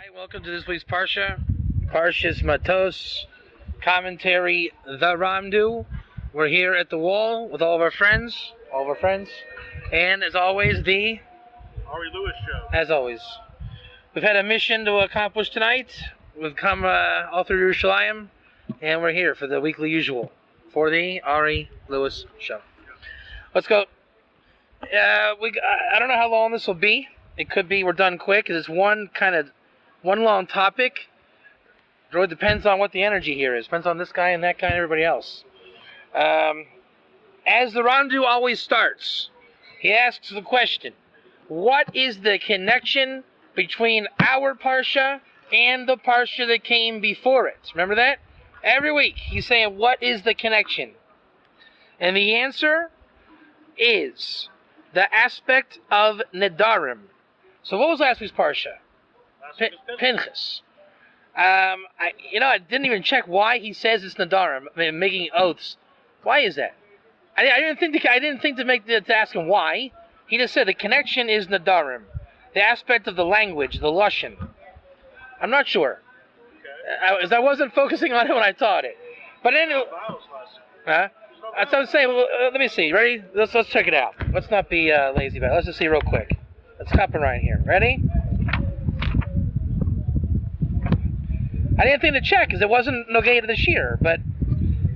Hi, welcome to this week's Parsha, Parashas Mattos, commentary, the Ramdu. We're here at the wall with all of our friends, and as always, the Ari Lewis Show. As always. We've had a mission to accomplish tonight. We've come all through Yerushalayim, and we're here for the weekly usual, for the Ari Lewis Show. Let's go. I don't know how long this will be. It could be we're done quick, because it's one long topic. It really depends on what the energy here is. Depends on this guy and that guy and everybody else. As the Ramdu always starts, he asks the question, what is the connection between our Parsha and the Parsha that came before it? Remember that? Every week he's saying, what is the connection? And the answer is the aspect of Nedarim. So what was last week's Parsha? Pinchas. I didn't even check why he says it's Nedarim. I mean, making oaths. Why is that? I didn't think to ask him why. He just said the connection is Nedarim. The aspect of the language, the Lashon. I'm not sure. Okay. As I wasn't focusing on it when I taught it. But anyway. Huh? That's what I'm saying. Well, let me see. Ready? Let's check it out. Let's not be lazy about it. Let's just see real quick. Let's hop in right here. Ready? I didn't think to check because it wasn't nogay to the shiur. But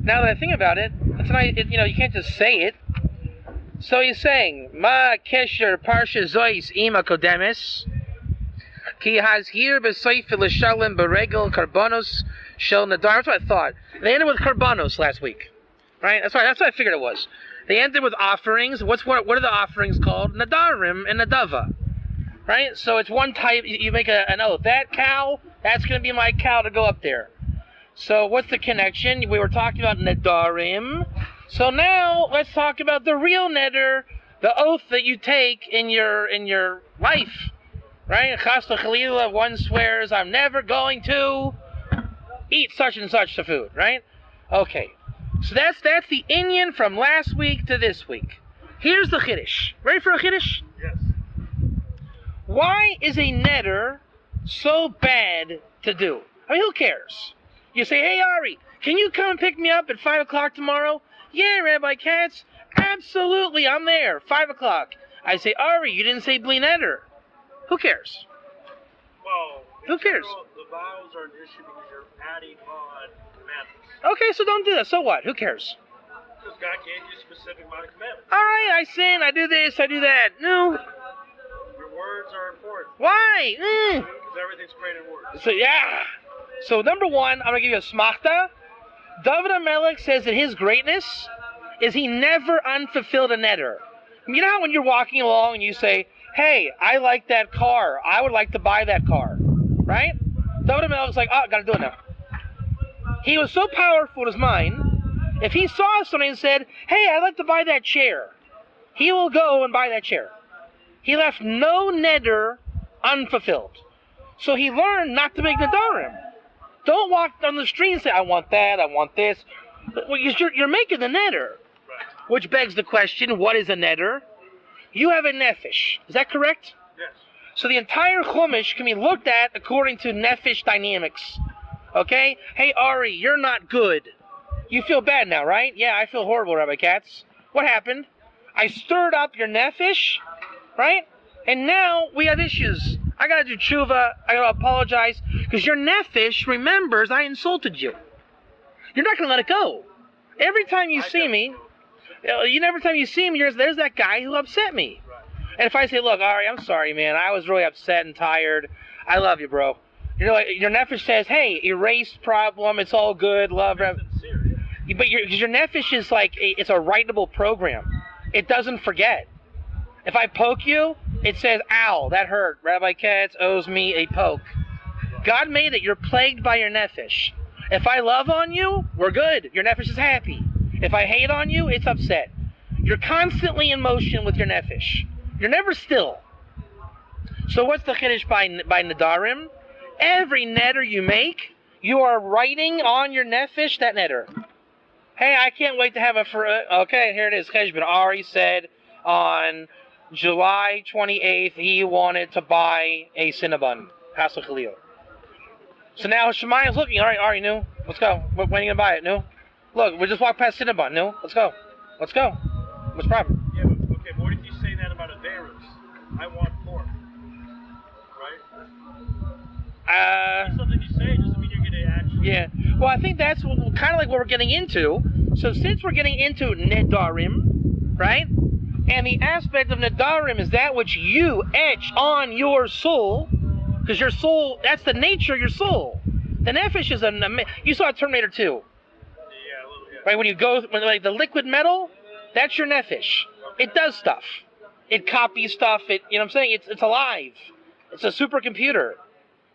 now that I think about it, you can't just say it. So he's saying, Ma kesher parsha zois ima kodemis ki hazhir b'seif l'shalem b'regel karbonos shel nadar. That's what I thought. They ended with karbonos last week, right? That's what I figured it was. They ended with offerings. What are the offerings called? Nadarim and nadava, right? So it's one type. You make an oath. That cow, that's going to be my cow to go up there. So what's the connection? We were talking about nadarim. So now let's talk about the real neder, the oath that you take in your life, right? Chas v'chalila, one swears, I'm never going to eat such and such the food, right? Okay. So that's the inyan from last week to this week. Here's the chiddush. Ready for a chiddush? Yes. Why is a neder so bad to do? I mean, who cares? You say, hey, Ari, can you come and pick me up at 5 o'clock tomorrow? Yeah, Rabbi Katz, absolutely, I'm there, 5 o'clock. I say, Ari, you didn't say bli neder. Who cares? Well, who cares? The vows are an issue because you're adding on commandments. Okay, so don't do that. So what? Who cares? Because God gave you a specific amount of commandments. All right, I sin, I do this, I do that. No. Your words are important. Why? Because everything's great in words. So, yeah. So, number one, I'm going to give you a smachta. David HaMelech says that his greatness is he never unfulfilled a neder. You know how when you're walking along and you say, hey, I like that car. I would like to buy that car. Right? David HaMelech's like, oh, got to do it now. He was so powerful in his mind, if he saw something and said, hey, I'd like to buy that chair, he will go and buy that chair. He left no neder unfulfilled. So he learned not to make nedarim. Don't walk down the street and say, I want that, I want this. Well, you're making the neder. Which begs the question, what is a neder? You have a nefesh. Is that correct? Yes. So the entire chumash can be looked at according to nefesh dynamics. Okay? Hey, Ari, you're not good. You feel bad now, right? Yeah, I feel horrible, Rabbi Katz. What happened? I stirred up your nefesh, right? And now we have issues. I got to do tshuva. I got to apologize. Because your nefesh remembers I insulted you. You're not going to let it go. Every time you see me, there's that guy who upset me. Right. And if I say, look, Ari, I'm sorry, man. I was really upset and tired. I love you, bro. Your nefesh says, hey, erase problem. It's all good. Love. But your nefesh is like, it's a writable program. It doesn't forget. If I poke you, it says, ow, that hurt. Rabbi Katz owes me a poke. God made it. You're plagued by your nefesh. If I love on you, we're good. Your nefesh is happy. If I hate on you, it's upset. You're constantly in motion with your nefesh. You're never still. So what's the chiddush by nedarim? Every neder you make, you are writing on your nefesh that neder. Hey, I can't wait to have okay, here it is. Cheshbon. Ari said on July 28th he wanted to buy a Cinnabon. Chas v'chalila. So now Shemaya's looking. All right, Ari, no, let's go. When are you gonna buy it? No, look, we just walked past Cinnabon. No, let's go. Let's go. What's the problem? Yeah, but, okay, but what if you say that about a Beirut? I want pork. Right? It's something you say, doesn't mean you're gonna actually. Yeah. Well, I think that's kind of like what we're getting into. So since we're getting into Nedarim, right? And the aspect of Nedarim is that which you etch on your soul, because your soul, that's the nature of your soul. The nefesh is you saw Terminator 2. Yeah, a little, yeah. Right, when like the liquid metal, that's your nefesh. It does stuff. It copies stuff. You know what I'm saying? It's alive. It's a supercomputer.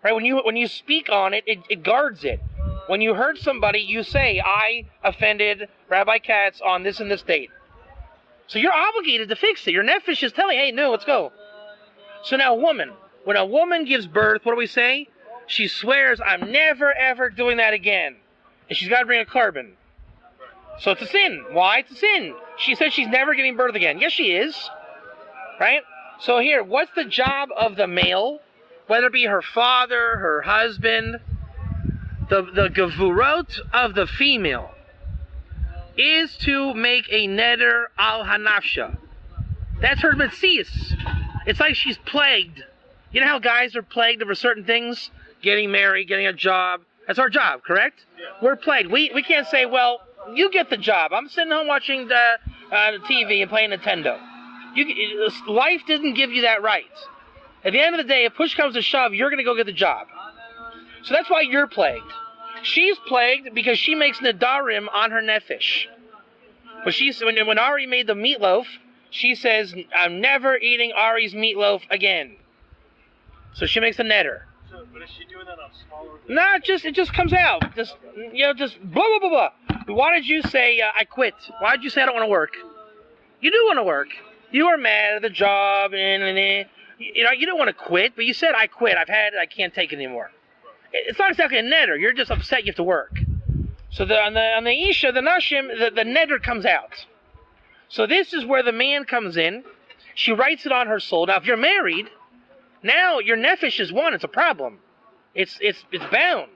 Right? When you speak on it, it guards it. When you hurt somebody, you say, I offended Rabbi Katz on this and this date. So you're obligated to fix it. Your nefesh is telling, hey, no, let's go. So now when a woman gives birth, what do we say? She swears, I'm never, ever doing that again. And she's got to bring a carbon. So it's a sin. Why? It's a sin. She said she's never giving birth again. Yes, she is. Right? So here, what's the job of the male? Whether it be her father, her husband, the gevurot of the female is to make a neder al hanafsha. That's her metzias. It's like she's plagued. You know how guys are plagued over certain things? Getting married, getting a job. That's our job, correct? Yeah. We're plagued. We can't say, well, you get the job. I'm sitting home watching the TV and playing Nintendo. Life didn't give you that right. At the end of the day, if push comes to shove, you're going to go get the job. So that's why you're plagued. She's plagued because she makes nedarim on her nefesh. But when Ari made the meatloaf, she says, I'm never eating Ari's meatloaf again. So she makes a neder. So, but is she doing that on smaller things? No, it just comes out. Just blah, blah, blah, blah. Why did you say, I quit? Why did you say I don't want to work? You do want to work. You were mad at the job, and you don't want to quit, but you said, I quit. I've had it. I can't take it anymore. It's not exactly a neder. You're just upset you have to work. So on the Isha, the Nashim, the neder comes out. So this is where the man comes in. She writes it on her soul. Now, if you're married, now your nefesh is one. It's a problem. It's bound.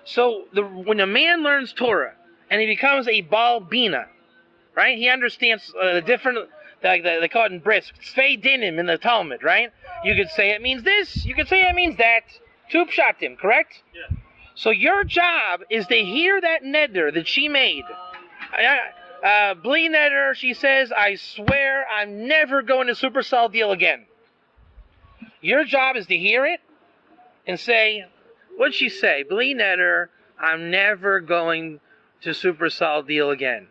So when a man learns Torah and he becomes a Baal Bina, right? He understands the different, they call it in brisk, Tzvei Dinim in the Talmud, right? You could say it means this. You could say it means that. Tu pshatim, correct? Yeah. So your job is to hear that neder that she made. Bli neder, she says, I swear I'm never going to Supercell deal again. Your job is to hear it and say, what'd she say? Bli neder, I'm never going to Supercell deal again.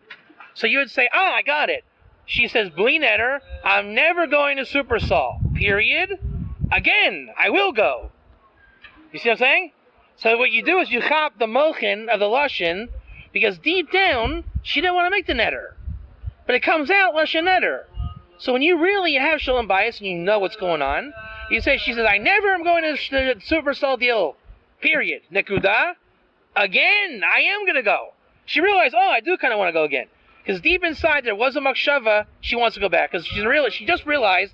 So you would say, I got it. She says, Bli neder, I'm never going to Supercell. Period. Again, I will go. You see what I'm saying? So what you do is you chop the mochin of the Lashon, because deep down, she didn't want to make the neder. But it comes out Lashon neder. So when you really have shalom bias and you know what's going on, you say, she says, I never am going to the Supercell deal. Period. Nekuda. Again, I am going to go. She realized, I do kind of want to go again. Because deep inside there was a makshava, she wants to go back. Because she just realized,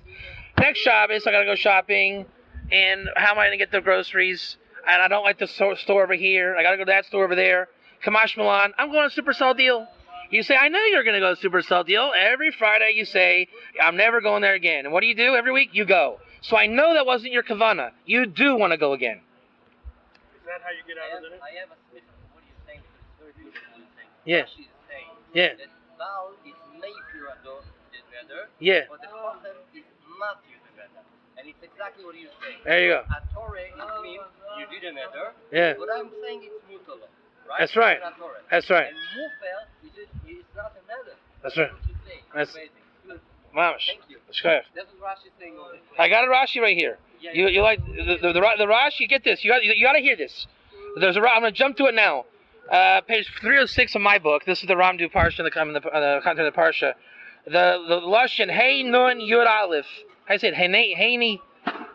next Shabbos, I got to go shopping. And how am I going to get the groceries? And I don't like the store over here. I got to go to that store over there. Kamash Milan, I'm going to Supercell deal. You say, I know you're going to go to Supercell deal. Every Friday you say, I'm never going there again. And what do you do every week? You go. So I know that wasn't your kavana. You do want to go again. Is that how you get out of it? I have a smith. What are you saying? It's very beautiful what you're saying. Yeah. She's saying Yeah. that Baal is Meifirado is better, Yeah. but the Kotel is not using better. And it's exactly what you're saying. There you go. At Torah, it means you did an eder. Yeah. But I'm saying it's mutala, right? That's right. It's not Torah. That's right. And mufel is not an eder. That's right. What you say. That's- amazing. Good. Mamash. Thank you. Shkoyach. That's what Rashi's saying over there. I got a Rashi right here. Yeah, You like the Rashi? Get this. You got to hear this. There's I'm going to jump to it now. Page 306 of my book. This is the Ramdu Parsha, the content of the Parsha. The Lashon Hey Nun Yud Aleph. I said Hey.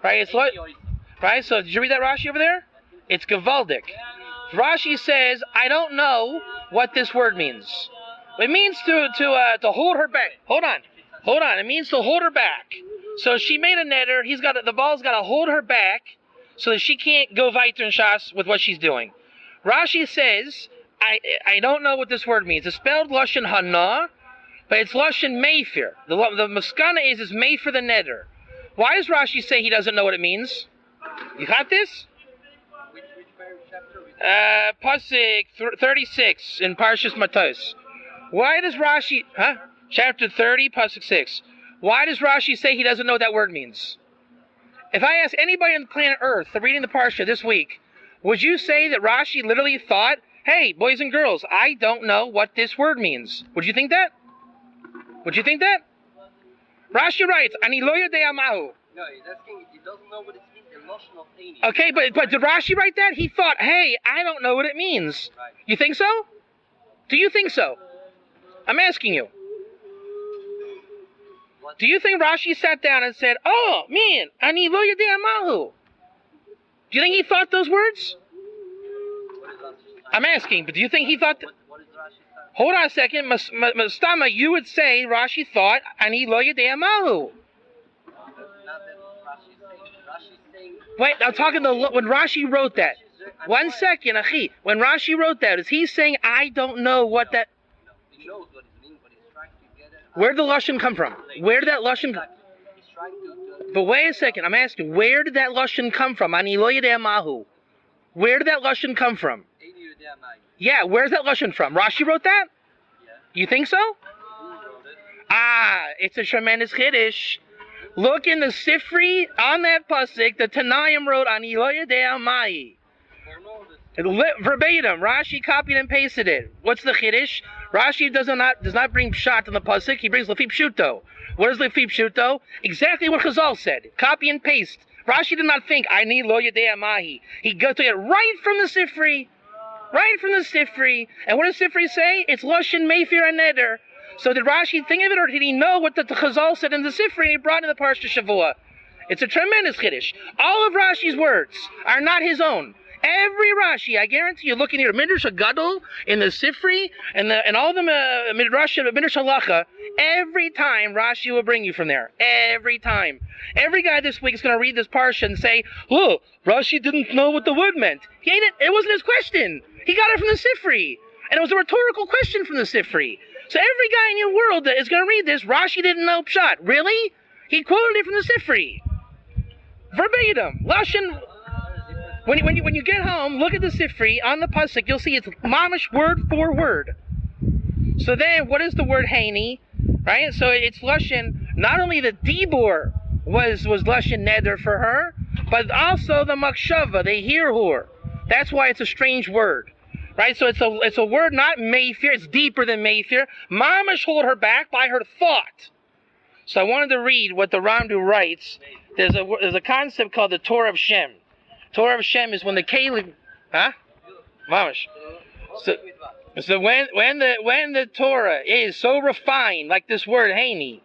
Right? It's right. So did you read that Rashi over there? It's Gavaldik. Rashi says, I don't know what this word means. It means to hold her back. Hold on. It means to hold her back. So she made a neder. The ball's got to hold her back, so that she can't go weiter in Shas with what she's doing. Rashi says, I don't know what this word means. It's spelled Lashon Hana, but it's Lashon Meifir. The Maskana is Meifir the Neder. Why does Rashi say he doesn't know what it means? You got this? Which chapter? Pasuk 36 in Parashas Mattos. Why does Rashi... Chapter 30, Pasuk 6. Why does Rashi say he doesn't know what that word means? If I ask anybody on the planet Earth reading the Parsha this week, would you say that Rashi literally thought, hey, boys and girls, I don't know what this word means? Would you think that? Would you think that? Rashi writes, Ani lo yodei mahu. No, he's asking, he doesn't know what it means in Lashon of Eini. Okay, but did Rashi write that? He thought, hey, I don't know what it means. Right. You think so? Do you think so? I'm asking you. What? Do you think Rashi sat down and said, oh, man, Ani lo yodei mahu? Do you think he thought those words? What is Rashi saying? I'm asking, but do you think he thought... What is Rashi saying? Hold on a second. Mastama, you would say Rashi thought, Ani lo yodei mahu. That's not that Rashi's saying. Rashi's saying... Wait, I'm talking when Rashi wrote that. One second, Achi. When Rashi wrote that, is he saying, I don't know what that... No, he knows what it means, but he's trying to get it... Where did the Lashon come from? Where did that Lashon... Exactly. He's trying to... But wait a second, I'm asking, where did that Lashon come from? Ani lo yodei mahu. Where did that Lashon come from? Eini yodei mai. Yeah, where's that Lashon from? Rashi wrote that? Yeah. You think so? Who wrote it? It's a tremendous Kiddush. Look in the Sifri, on that pasuk, the Tanaim wrote, Ani lo yodei mai. Verbatim, Rashi copied and pasted it. What's the Kiddush? Rashi does not bring pshat in the pasuk, he brings Lefi Pshuto. What is Lefi Pshuto? Exactly what Chazal said. Copy and paste. Rashi did not think, I need lo yodei mahi. He got to it right from the Sifri. Right from the Sifri. And what does Sifri say? It's Lashon Meifir and Neder. So did Rashi think of it, or did he know what the Chazal said in the Sifri and he brought in the Parashas Shavua? It's a tremendous Kiddush. All of Rashi's words are not his own. Every Rashi, I guarantee you, look in here, Midrash Gadol, in the Sifri, and all the Midrash Halacha, every time Rashi will bring you from there. Every time. Every guy this week is going to read this parsha and say, oh, Rashi didn't know what the word meant. It wasn't his question. He got it from the Sifri. And it was a rhetorical question from the Sifri. So every guy in your world that is going to read this, Rashi didn't know Pshat. Really? He quoted it from the Sifri. Verbatim. Lashon... When you get home, look at the Sifri on the pasuk. You'll see it's mamish word for word. So then, what is the word Haini? Right. So it's lashon. Not only the dibur was lashon neder for her, but also the makshava, the hirhur. That's why it's a strange word. Right. So it's a word not meifir. It's deeper than meifir. Mamish hold her back by her thought. So I wanted to read what the Ramdu writes. There's a concept called the Torah of Shem. Torah of Shem is when the Caleb, Mamish. So when the Torah is so refined, like this word Haini,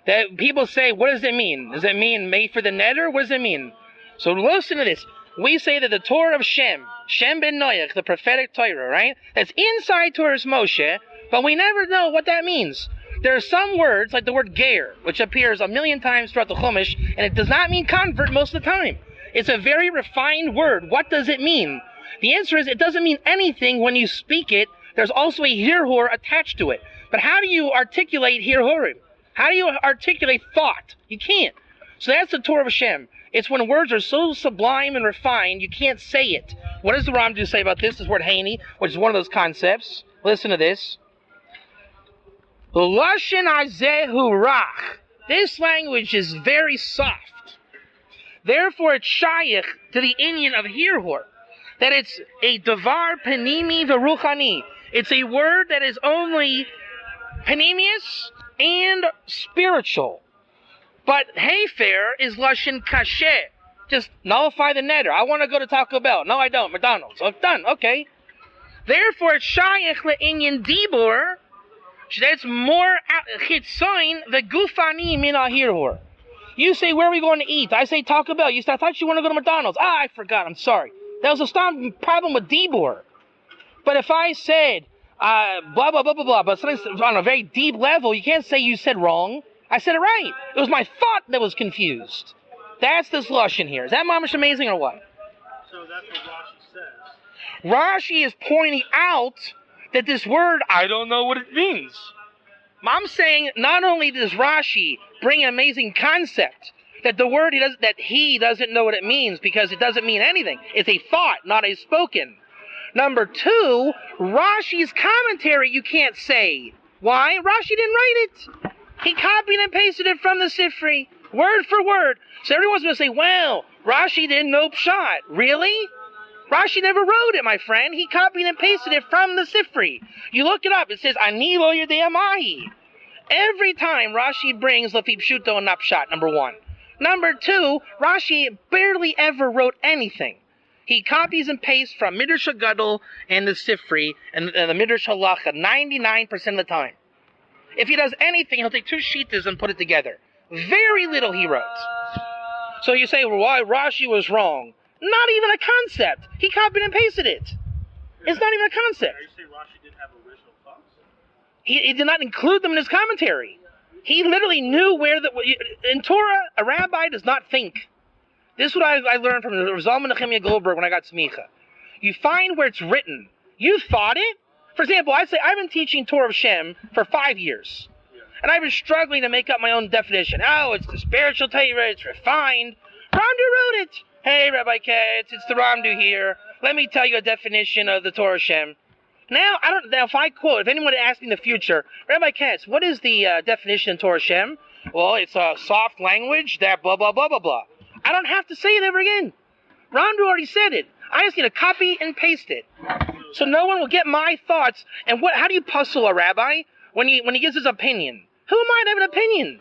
that people say, what does it mean? Does it mean made for the netter? What does it mean? So listen to this. We say that the Torah of Shem ben Noach, the prophetic Torah, right? That's inside Torah's Moshe, but we never know what that means. There are some words, like the word ger, which appears 1,000,000 times throughout the Chumash, and it does not mean convert most of the time. It's a very refined word. What does it mean? The answer is it doesn't mean anything when you speak it. There's also a hirhur attached to it. But how do you articulate hirhurim? How do you articulate thought? You can't. So that's the Torah of Hashem. It's when words are so sublime and refined, you can't say it. What does the Ramdu say about this? This word Haini, which is one of those concepts. Listen to this. Lashon azehu rach. This language is very soft. Therefore, it's shayach to the Indian of hirhur, that it's a davar panimi v'ruchani. It's a word that is only panemius and spiritual. But hefer is lashon kasher. Just nullify the netter. I want to go to Taco Bell. No, I don't. McDonald's. Oh, done. Okay. Therefore, it's shayach le-Indian dibur. That's more chitzoin v'gufani min ahirhur. You say, where are we going to eat? I say Taco Bell. You say, I thought you want to go to McDonald's. I forgot. I'm sorry. That was a problem with dibur. But if I said, blah, blah, blah, blah, blah, but on a very deep level, you can't say you said wrong. I said it right. It was my thought that was confused. That's this lashon here. Is that mamish amazing or what? So that's what Rashi says. Rashi is pointing out that this word, I don't know what it means. I'm saying not only does Rashi bring an amazing concept, that the word he doesn't know what it means because it doesn't mean anything. It's a thought, not a spoken. Number two, Rashi's commentary you can't say. Why? Rashi didn't write it. He copied and pasted it from the Sifri, word for word. So everyone's going to say, well, Rashi didn't know Pshat. Really? Rashi never wrote it, my friend. He copied and pasted it from the Sifri. You look it up. It says, Ani lo yodea mahi. Every time Rashi brings Lafi Pshuto and not Pshat, number one. Number two, Rashi barely ever wrote anything. He copies and pastes from Midrash Gadol and the Sifri and the Midrash Halacha 99% of the time. If he does anything, he'll take two shittas and put it together. Very little he wrote. So you say, well, why Rashi was wrong? Not even a concept. He copied and pasted it. It's not even a concept. Are you saying Rashi didn't have original thoughts? He did not include them in his commentary. He literally knew where in Torah, a rabbi does not think. This is what I learned from Zalman Nehemiah Goldberg when I got smicha. You find where it's written. You thought it. For example, I've been teaching Torah of Shem for 5 years. Yeah. And I've been struggling to make up my own definition. Oh, it's the spiritual Torah, it's refined. Ramdu wrote it. Hey, Rabbi Katz, it's the Ramdu here. Let me tell you a definition of the Torah of Shem. Now, if I quote, if anyone asks me in the future, Rabbi Katz, what is the definition in Torah of Shem? Well, it's a soft language that blah, blah, blah, blah, blah. I don't have to say it ever again. Ramdu already said it. I just need to copy and paste it. So no one will get my thoughts. And how do you puzzle a rabbi when he gives his opinion? Who am I to have an opinion?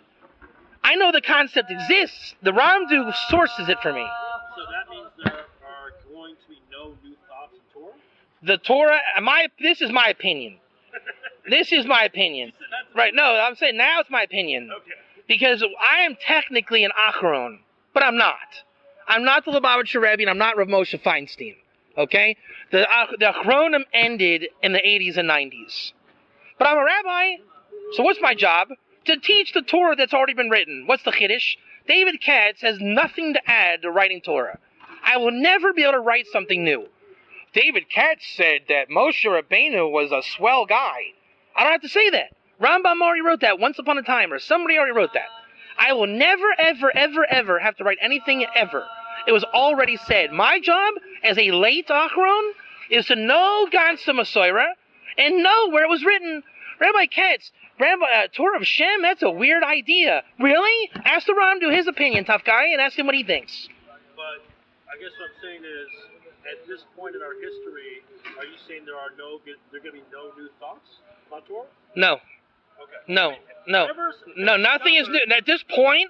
I know the concept exists. The Ramdu sources it for me. So that means there are going to be no new thoughts in Torah? The Torah, this is my opinion. This is my opinion. Right, no, I'm saying now it's my opinion. Okay. Because I am technically an Acharon, but I'm not. I'm not the Lubavitcher Rebbe, and I'm not Rav Moshe Feinstein. Okay? The Achronim ended in the 80s and 90s. But I'm a rabbi, so what's my job? To teach the Torah that's already been written. What's the Chiddush? David Katz has nothing to add to writing Torah. I will never be able to write something new. David Katz said that Moshe Rabbeinu was a swell guy. I don't have to say that. Rambam already wrote that once upon a time, or somebody already wrote that. I will never, ever, ever, ever have to write anything ever. It was already said. My job as a late Achron is to know Gansa Masorah and know where it was written. Rabbi Katz, Torah of Shem, that's a weird idea. Really? Ask the Ramdu his opinion, tough guy, and ask him what he thinks. But I guess what I'm saying is, at this point in our history, are you saying there are going to be no new thoughts about Torah? No. Okay. No, nothing is new. At this point,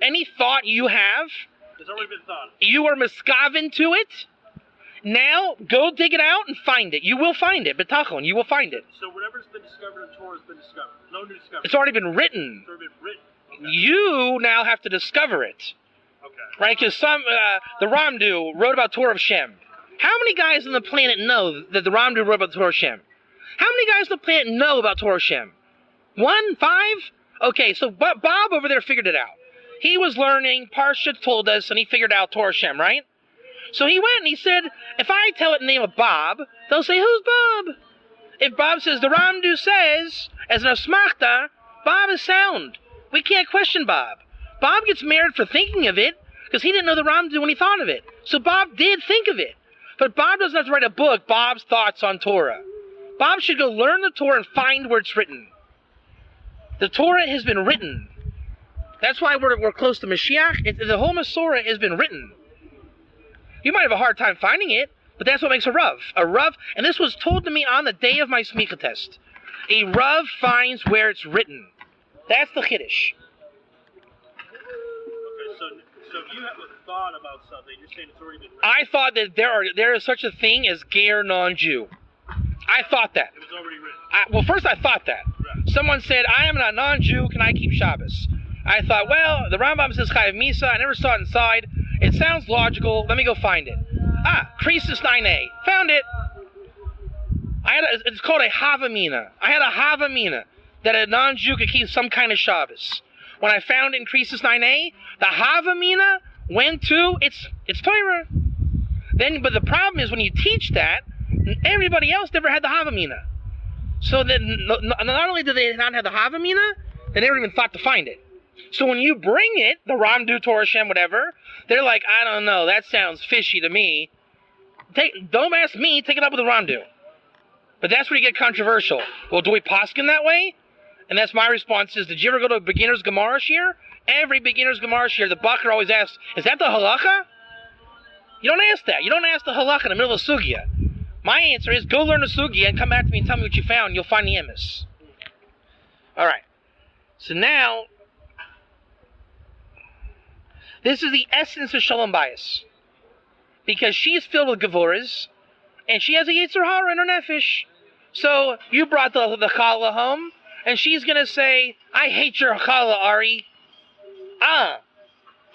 any thought you have, it's already been thought. You are miskaven to it. Now, go dig it out and find it. You will find it. Betachon, you will find it. So whatever's been discovered in Torah has been discovered. No new discovery. It's already been written. It's already been written. Okay. You now have to discover it. Okay. Right? Because the Ramdu wrote about Torah of Shem. How many guys on the planet know that the Ramdu wrote about Torah of Shem? How many guys on the planet know about Torah of Shem? 1? 5? Okay, so Bob over there figured it out. He was learning, Parashas told us, and he figured out Torah of Shem, right? So he went and he said, if I tell it the name of Bob, they'll say, who's Bob? If Bob says, the Ramdu says, as an asmachta, Bob is sound. We can't question Bob. Bob gets married for thinking of it, because he didn't know the Ramdu when he thought of it. So Bob did think of it. But Bob doesn't have to write a book, Bob's Thoughts on Torah. Bob should go learn the Torah and find where it's written. The Torah has been written. That's why we're close to Mashiach. The whole Masorah has been written. You might have a hard time finding it, but that's what makes a Rav. A Rav, and this was told to me on the day of my smicha test. A Rav finds where it's written. That's the Chiddush. Okay, so if you have a thought about something, you're saying it's already been written. I thought that there is such a thing as Ger non-Jew. I thought that. It was already written. First I thought that. Right. Someone said, I am a non-Jew, can I keep Shabbos? I thought, well, the Rambam says Chayav Misa, I never saw it inside. It sounds logical, let me go find it. Krisis 9a. Found it. It's called a Havamina. I had a Havamina that a non-Jew could keep some kind of Shabbos. When I found it in Krisis 9a, the Havamina went to, it's Torah. But the problem is when you teach that, everybody else never had the Havamina. So then, not only do they not have the Havamina, they never even thought to find it. So when you bring it, the Ramdu, Torah Shem, whatever, they're like, I don't know, that sounds fishy to me. Don't ask me, take it up with the Ramdu. But that's where you get controversial. Well, do we poskin that way? And that's my response is, did you ever go to a beginner's Gemara shiur? Every beginner's Gemara shiur, the bacher always asks, is that the halacha? You don't ask that. You don't ask the halacha in the middle of a sugya. My answer is, go learn the sugya and come back to me and tell me what you found. You'll find the emes. All right. So now, this is the essence of Shalom Bayis. Because she's filled with Gevuras, and she has a Yetzer Hara in her nefesh. So, you brought the challah home, and she's going to say, I hate your challah, Ari.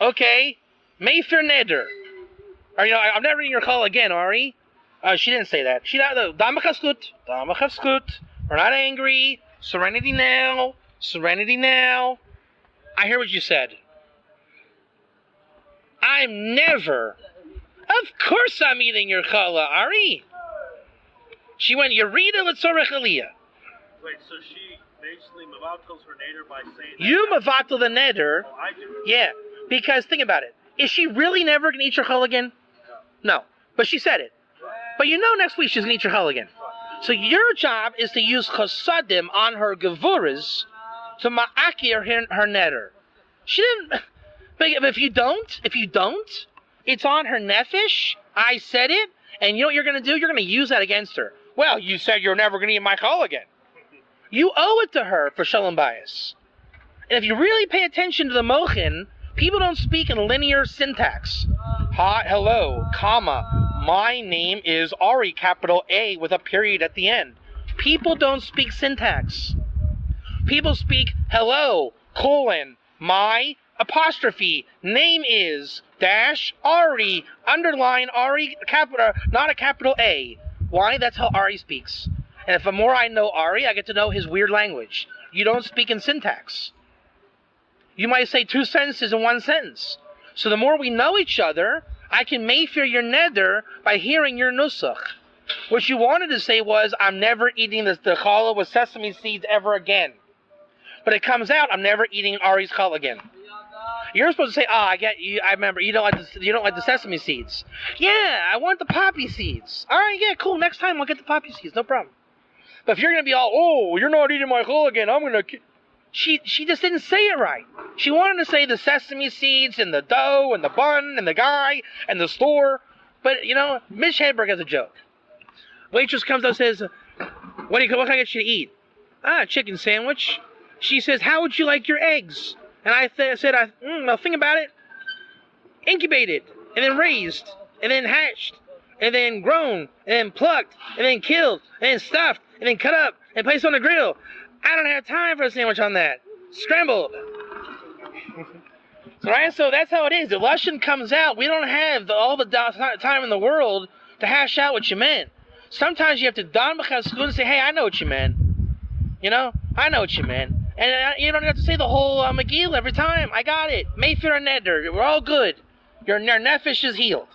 Okay. Mefer neder. Or, I'm never eating your challah again, Ari. She didn't say that. She not, damachafskut. We're not angry. Serenity now. I hear what you said. I'm never. Of course I'm eating your challah, Ari. She went, Yerida l'tzorech aliyah. Wait, so she basically mevatels her neder by saying you mevatel the neder. Oh, I do. Yeah, because think about it. Is she really never going to eat your challah again? No. But she said it. But next week she's going to eat your challah again. So your job is to use Chassidim on her gevuras to ma'akir her neder. She didn't. But if you don't, it's on her nefesh. I said it, and you know what you're going to do? You're going to use that against her. Well, you said you're never going to eat my challah again. You owe it to her for Shalom Bayis. And if you really pay attention to the mochin, people don't speak in linear syntax. Hi, hello, comma, my name is Ari, capital A with a period at the end. People don't speak syntax. People speak hello, colon, my, apostrophe, name is, dash, Ari, underline, Ari, capital, not a capital A. Why? That's how Ari speaks. And if the more I know Ari, I get to know his weird language. You don't speak in syntax. You might say 2 sentences in 1 sentence. So the more we know each other, I can mefer your neder by hearing your nusach. What you wanted to say was, I'm never eating the challah with sesame seeds ever again. But it comes out, I'm never eating Ari's challah again. You're supposed to say, I get you. I remember you don't like the sesame seeds. Yeah, I want the poppy seeds. All right, yeah, cool. Next time I'll get the poppy seeds, no problem. But if you're gonna be all, you're not eating my challah again, I'm gonna. She just didn't say it right. She wanted to say the sesame seeds and the dough and the bun and the guy and the store. But Mitch Hedberg has a joke. Waitress comes up and says, what can I get you to eat? Chicken sandwich. She says, how would you like your eggs? And I said, I'll think about it. Incubated, and then raised, and then hatched, and then grown, and then plucked, and then killed, and then stuffed, and then cut up, and placed on the grill. I don't have time for a sandwich on that. Scrambled. So that's how it is. The Lashon comes out. We don't have all the time in the world to hash out what you meant. Sometimes you have to don b'chazkut and say, hey, I know what you meant. I know what you meant. And you don't have to say the whole Megillah every time. I got it. Mefer neder. We're all good. Your nefesh is healed.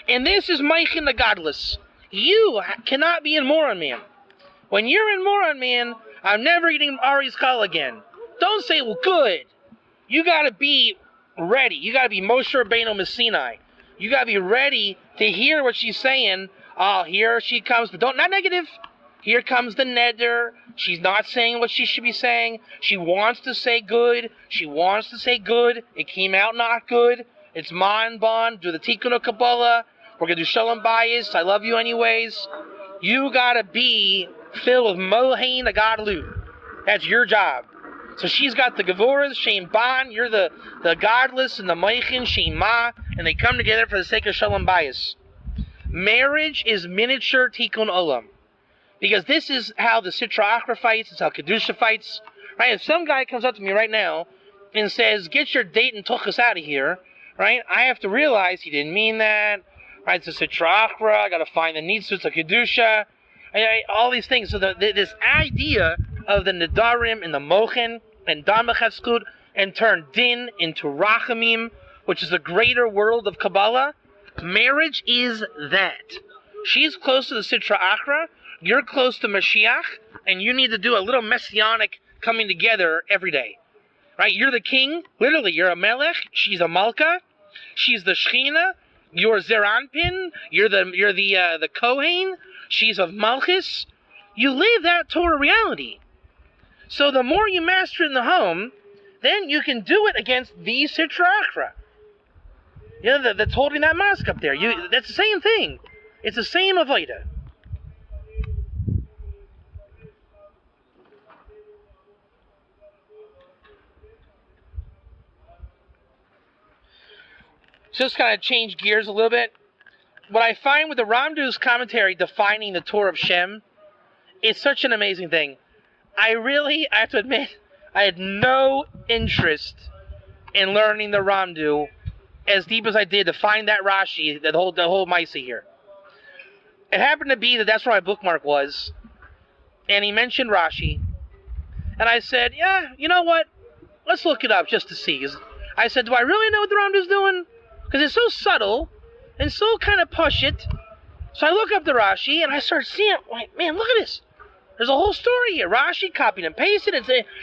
And this is Meichin the godless. You cannot be in Moron Man. When you're in Moron Man, I'm never eating Ari's challah again. Don't say, well, good. You got to be ready. You got to be Moshe Rabbeinu Messinai. You got to be ready to hear what she's saying. Here she comes. But not negative. Here comes the neder. She's not saying what she should be saying. She wants to say good. It came out not good. It's man bon. Do the tikkun of Kabbalah. We're going to do Shalom Bayis. I love you anyways. You got to be filled with mohein agadlu. That's your job. So she's got the gevuras, shein ban. You're the godless and the meichin, shein ma. And they come together for the sake of Shalom Bayis. Marriage is miniature tikkun olam. Because this is how the Sitra Achra fights, it's how Kedusha fights. Right? If some guy comes up to me right now and says, get your date and tuchus out of here, right? I have to realize he didn't mean that. Right? It's a Sitra Achra, I gotta find the nitzutz of Kedusha. All these things. So this idea of the Nedarim and the Mochen and Damachevskut and turn Din into Rachamim, which is the greater world of Kabbalah, Marriage is that. She's close to the Sitra Achra, you're close to Mashiach, and you need to do a little messianic coming together every day. Right? You're the king, literally, you're a melech, she's a malka, she's the shechina, you're Zeranpin, you're the Kohen, she's of Malchus. You live that Torah reality. So the more you master it in the home, then you can do it against the Sitra Achra. You know, that's holding that mosque up there. That's the same thing. It's the same avodah. Just kind of change gears a little bit. What I find with the Ramdu's commentary defining the Torah of Shem, it's such an amazing thing. I have to admit, I had no interest in learning the Ramdu as deep as I did to find that Rashi, the whole Maisa here. It happened to be that's where my bookmark was, and he mentioned Rashi, and I said, yeah, you know what? Let's look it up just to see. I said, do I really know what the Ramdu's doing? Because it's so subtle and so kind of push-it. So I look up the Rashi, and I start seeing it. Like, man, look at this. There's a whole story here. Rashi copied and pasted.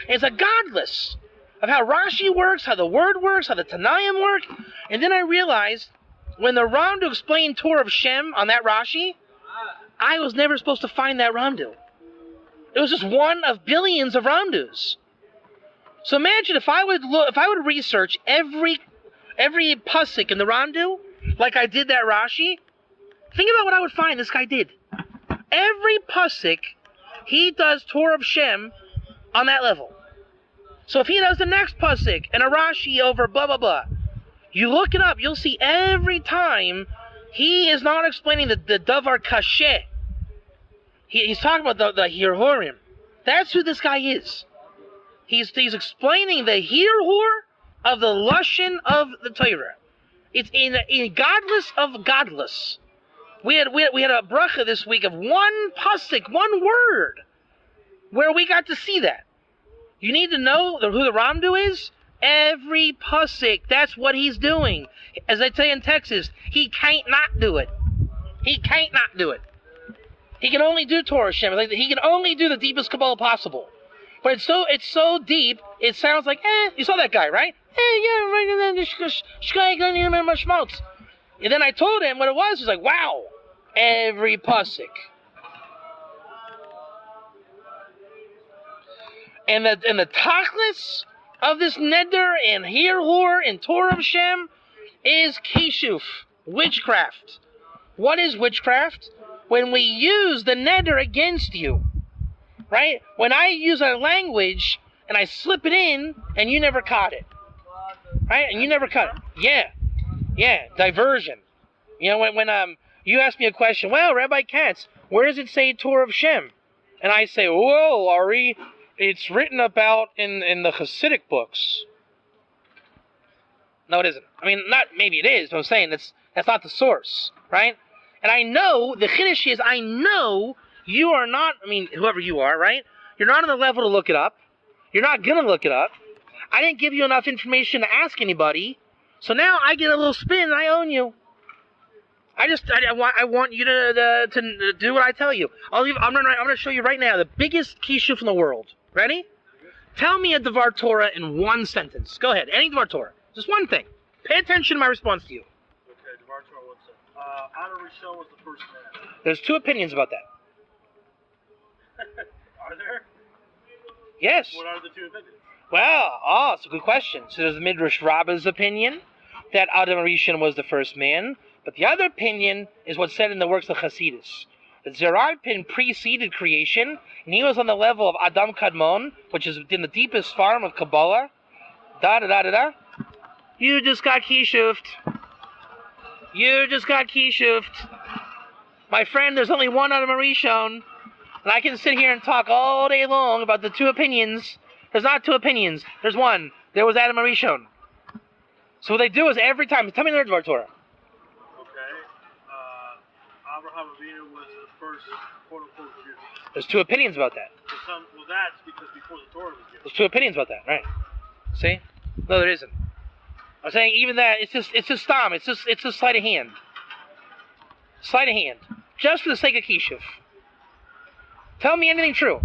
It's a godless of how Rashi works, how the word works, how the Tanaim work. And then I realized, when the Ramdu explained Torah of Shem on that Rashi, I was never supposed to find that Ramdu. It was just one of billions of Ramdus. So imagine if I would research every pasuk in the Ramdu, like I did that Rashi. Think about what I would find this guy did. Every pasuk, he does Torah of Shem on that level. So if he does the next pasuk and a Rashi over blah blah blah, you look it up, you'll see every time he is not explaining the davar kasheh. He's talking about the hirhurim. That's who this guy is. He's explaining the hirhur of the lashon of the Torah. It's in godless of godless. We had a bracha this week of one pasuk, one word, where we got to see that. You need to know who the Ramdu is. Every pasuk, that's what he's doing. As I say in Texas, he can't not do it. He can't not do it. He can only do Torah Shem. He can only do the deepest Kabbalah possible. But it's so deep, it sounds like, you saw that guy, right? Yeah, right. And then I told him what it was. He's like, wow, every pasuk. And the tachlis of this neder and hirhur and Torah of Shem is kishuf, witchcraft. What is witchcraft? When we use the neder against you, right? When I use a language and I slip it in and you never caught it, right? And you never caught it. Yeah, diversion. You know, when you ask me a question, well, Rabbi Katz, where does it say Torah of Shem? And I say, whoa, Ari, it's written about in the Chassidic books. No, it isn't. I mean, maybe it is, but I'm saying that's not the source, right? And I know, the chiddush is, I know you are not, I mean, whoever you are, right? You're not on the level to look it up. You're not going to look it up. I didn't give you enough information to ask anybody. So now I get a little spin and I own you. I want you to do what I tell you. I'm going to show you right now the biggest kishuf in the world. Ready? Tell me a Devar Torah in one sentence. Go ahead. Any Devar Torah. Just one thing. Pay attention to my response to you. Okay, Devar Torah, one second. Adam Rishon was the first man. There's two opinions about that. Are there? Yes. What are the two opinions? Well, it's a good question. So there's the Midrash Rabbah's opinion that Adam Rishon was the first man, but the other opinion is what's said in the works of Chassidus. That Zerarpin preceded creation, and he was on the level of Adam Kadmon, which is in the deepest form of Kabbalah. You just got kishufed. My friend, there's only one Adam Rishon, and I can sit here and talk all day long about the two opinions. There's not two opinions. There's one. There was Adam Rishon. So what they do is every time, tell me the Devar Torah. Okay. Abraham Avinu was the first quote-unquote Jew. There's two opinions about that. Well, that's because before the Torah was given. There's two opinions about that, right? See? No, there isn't. I'm saying even that, it's just stam. It's just sleight of hand. Sleight of hand. Just for the sake of Kishuf. Tell me anything true.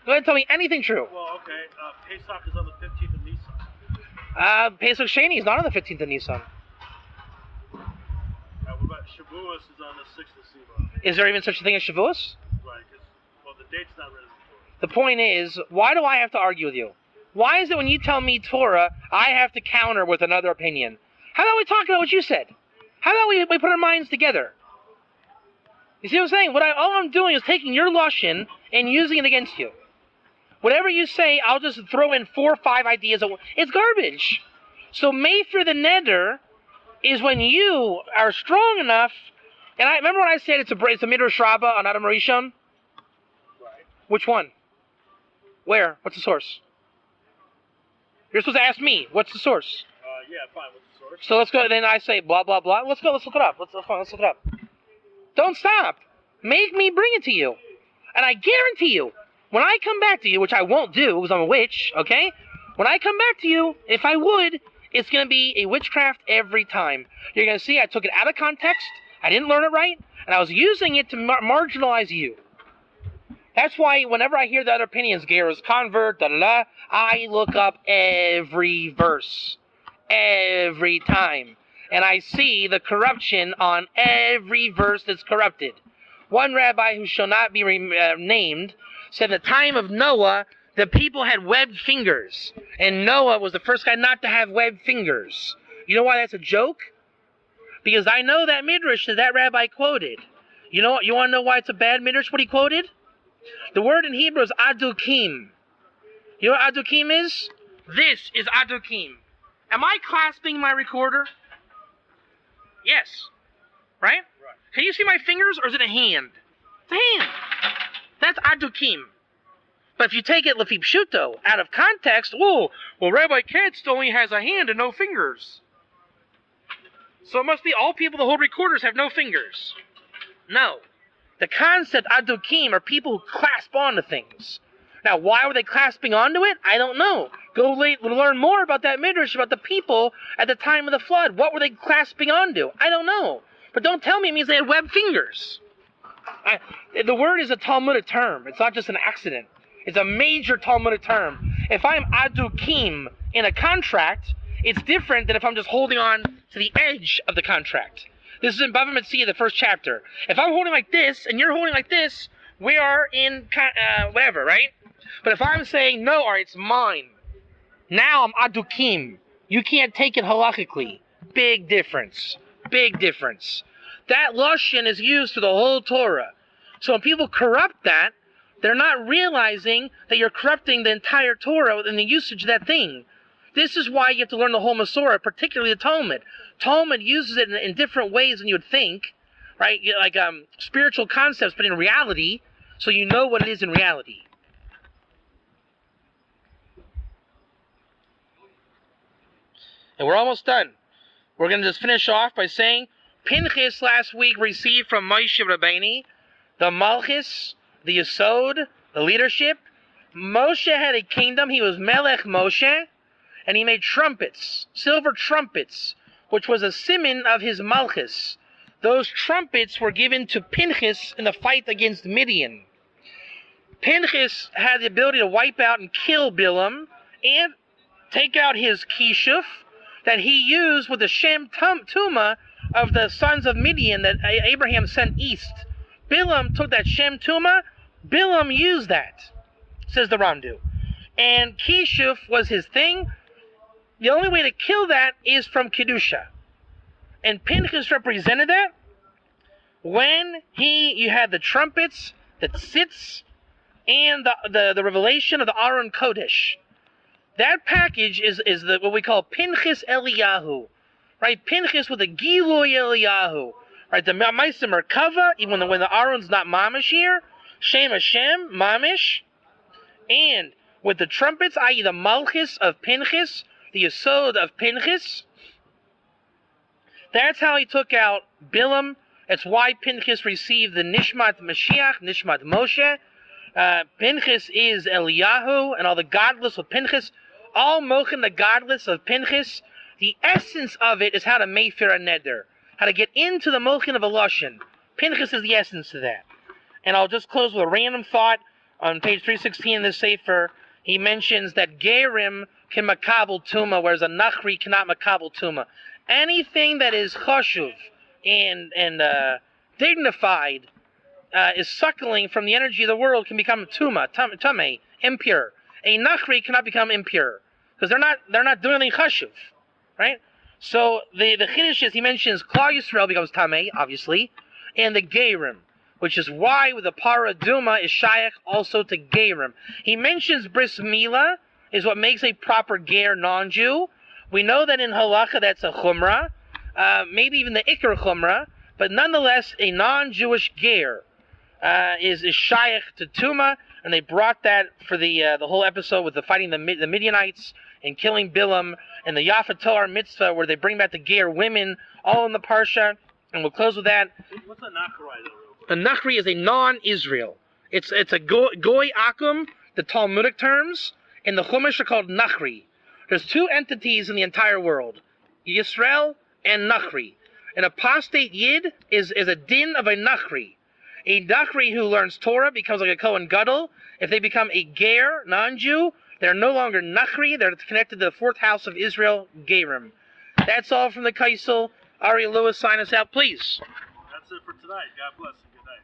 Go ahead and tell me anything true. Well, okay. Pesach is on the 15th of Nisan. Pesach Sheni is not on the 15th of Nisan. What about Shavuos is on the 6th of Sivan? Is there even such a thing as Shavuos? Right, because, the date's not written before. The point is, why do I have to argue with you? Why is it when you tell me Torah, I have to counter with another opinion? How about we talk about what you said? How about we put our minds together? You see what I'm saying? All I'm doing is taking your lashon and using it against you. Whatever you say, I'll just throw in 4 or 5 ideas. It's garbage. So Mayfair the Neder is when you are strong enough. And I remember when I said it's a Midrash Rabbah on Adam Rishon? Right. Which one? Where? What's the source? You're supposed to ask me. What's the source? Yeah, fine. What's the source? So let's go. Then I say blah blah blah. Let's go. Let's look it up. Let's look it up. Don't stop. Make me bring it to you, and I guarantee you, when I come back to you, which I won't do because I'm a witch. Okay? When I come back to you, if I would, it's going to be a witchcraft every time. You're going to see I took it out of context. I didn't learn it right, and I was using it to marginalize you. That's why whenever I hear the other opinions, Gera's convert, I look up every verse, every time, and I see the corruption on every verse that's corrupted. One rabbi who shall not be named said in the time of Noah, the people had webbed fingers, and Noah was the first guy not to have webbed fingers. You know why that's a joke? Because I know that midrash that rabbi quoted. You want to know why it's a bad midrash, what he quoted? The word in Hebrew is adukim. You know what adukim is? This is adukim. Am I clasping my recorder? Yes. Right? Can you see my fingers, or is it a hand? It's a hand. That's adukim. But if you take it lefi pshuto, out of context, well, Rabbi Katz only has a hand and no fingers. So it must be all people that hold recorders have no fingers. No. The concept adukim are people who clasp onto things. Now, why were they clasping onto it? I don't know. Go learn more about that midrash, about the people at the time of the flood. What were they clasping onto? I don't know. But don't tell me it means they had webbed fingers. The word is a Talmudic term. It's not just an accident. It's a major Talmudic term. If I'm adukim in a contract, it's different than if I'm just holding on to the edge of the contract. This is in Bava Metzia, the first chapter. If I'm holding like this, and you're holding like this, we are in whatever, right? But if I'm saying, no, all right, it's mine. Now I'm adukim. You can't take it halachically. Big difference. Big difference. That lashon is used for the whole Torah. So when people corrupt that, they're not realizing that you're corrupting the entire Torah in the usage of that thing. This is why you have to learn the whole Masorah, particularly the Talmud. Talmud uses it in different ways than you would think, right? Like spiritual concepts, but in reality, so you know what it is in reality. And we're almost done. We're going to just finish off by saying, Pinchas last week received from Moshe Rabbeinu the Malchus, the Yesod, the leadership. Moshe had a kingdom. He was Melech Moshe. And he made trumpets, silver trumpets, which was a siman of his Malchus. Those trumpets were given to Pinchas in the fight against Midian. Pinchas had the ability to wipe out and kill Bilam and take out his kishuf that he used with the Shem Tumah of the sons of Midian that Abraham sent east. Bilam took that Shem Tumah. Bilam used that, says the Ramdu. And kishuf was his thing. The only way to kill that is from Kedusha. And Pinchas represented that when you had the trumpets, the tzitz, and the revelation of the Aron Kodesh. That package is what we call Pinchas Eliyahu. Right? Pinchas with a Gilui Eliyahu. Right? The Ma'aseh Merkava, even when the Aron's not Mamish here. Shem Hashem, Mamish. And with the trumpets, i.e. the Malchus of Pinchas, the Yesod of Pinchas. That's how he took out Bilam. That's why Pinchas received the Nishmat Mashiach, Nishmat Moshe. Pinchas is Eliyahu, and all the godless of Pinchas. All Mochin, the godless of Pinchas. The essence of it is how to Mayfair a Neder. How to get into the Mochin of a Lashon. Pinchas is the essence of that. And I'll just close with a random thought. On page 316 in the Sefer, he mentions that Gerim can makabel tuma, whereas a Nachri cannot makabel tuma. Anything that is chashuv and dignified is suckling from the energy of the world can become tuma, tameh, impure. A Nachri cannot become impure because they're not doing anything chashuv, right? So the Chiddush is he mentions Klal Yisrael becomes tameh, obviously, and the Gerim, which is why with the Para Duma is Shaykh also to Gerim. He mentions Bris Mila is what makes a proper Ger non-Jew. We know that in Halacha that's a Chumrah, maybe even the Iker Chumrah, but nonetheless a non-Jewish Ger is Shaykh to Tuma, and they brought that for the whole episode with the fighting the Midianites and killing Bilam, and the Yafa Torah mitzvah where they bring back the Ger women, all in the Parsha, and we'll close with that. What's a Nachri though? A Nachri is a non-Israel. It's a goy akum, the Talmudic terms, and the Chumash are called Nachri. There's two entities in the entire world, Yisrael and Nachri. An apostate Yid is a din of a Nachri. A Nachri who learns Torah becomes like a Kohen Gadol. If they become a Ger, non-Jew, they're no longer Nachri, they're connected to the fourth house of Israel, Gerim. That's all from the Kaisel. Ari Lewis, sign us out, please. That's it for tonight. God bless and good night.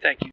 Thank you.